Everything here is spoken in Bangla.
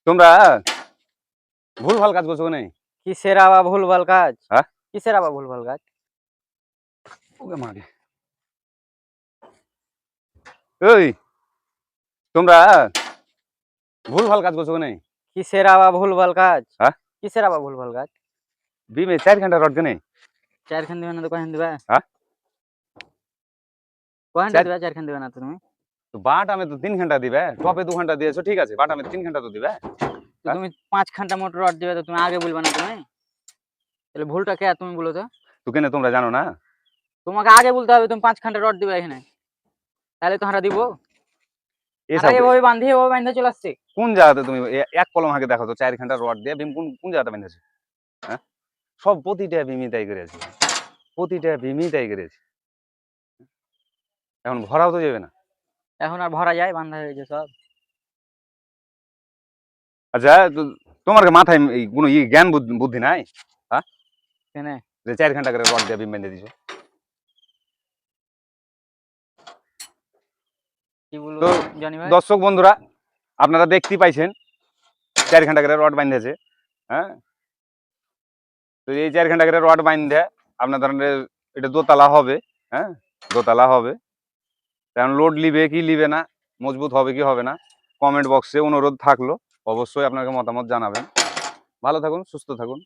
তোমরা ভুলভাল কাজ করছো কেন? কিসের আবার ভুলভাল কাজ? হ্যাঁ, কিসের আবার ভুলভাল কাজ? ওকে মারে। ওই তোমরা ভুলভাল কাজ করছো কেন? কিসের আবার ভুলভাল কাজ? হ্যাঁ, কিসের আবার ভুলভাল কাজ? বিমে 4 ঘন্টা রড কেন? 4 খান দিবে না তো কয়খান দিবা? হ্যাঁ, কয়খানটা দিবা? 4 খান দিবে না তো তুমি? তো বাটামে তো 3 ঘন্টা দিবে, টপে 2 ঘন্টা দিয়েছো, ঠিক আছে, বাটামে 3 ঘন্টা তো দিবে। তো তুমি 5 খানটা মোটর রড দিবে, তো তুমি আগে বলবা না তুমি? তাহলে ভুলটা কে তুমি বলো তো? তো কেন তোমরা জানো না? তোমাকে আগে বলতে হবে তুমি 5 খানটা রড দিবে এখানে, তাহলে তো আমরা দিব। আর এসব এভাবে বান্ধে চলে আসছে। কোন জায়গাতে তুমি এক কলম আগে দেখো তো 4 ঘন্টা রড দিয়ে বিম কোন কোন জায়গাতে বেঁধেছে? হ্যাঁ, সব প্রতিটা বিমই তাই করেছে, প্রতিটা বিমই তাই করেছে। এখন ভরাও তো যাবে না। এখন আর ভরা যায়? বান্ধা হয়েছে সব। আচ্ছা, তোমার মাথায় কোনো জ্ঞান বুদ্ধি নাই? হ্যাঁ, কেনে যে 4 ঘন্টা করে রড দিয়ে বিম বেঁধে দিছো। কি বলবো তো জানি ভাই? দর্শক বন্ধুরা, আপনারা দেখতেই পাইছেন 4 ঘন্টা করে রড বাঁধেছে। হ্যাঁ, তো এই 4 ঘন্টা করে রড বাঁধে আপনার ধরেন এটা দোতলা হবে। হ্যাঁ, দোতলা হবে। কারণ লোড লিবে কি লিবে না, মজবুত হবে কি হবে না, কমেন্ট বক্সে অনুরোধ থাকলো, অবশ্যই আপনাকে মতামত জানাবেন। ভালো থাকুন, সুস্থ থাকুন।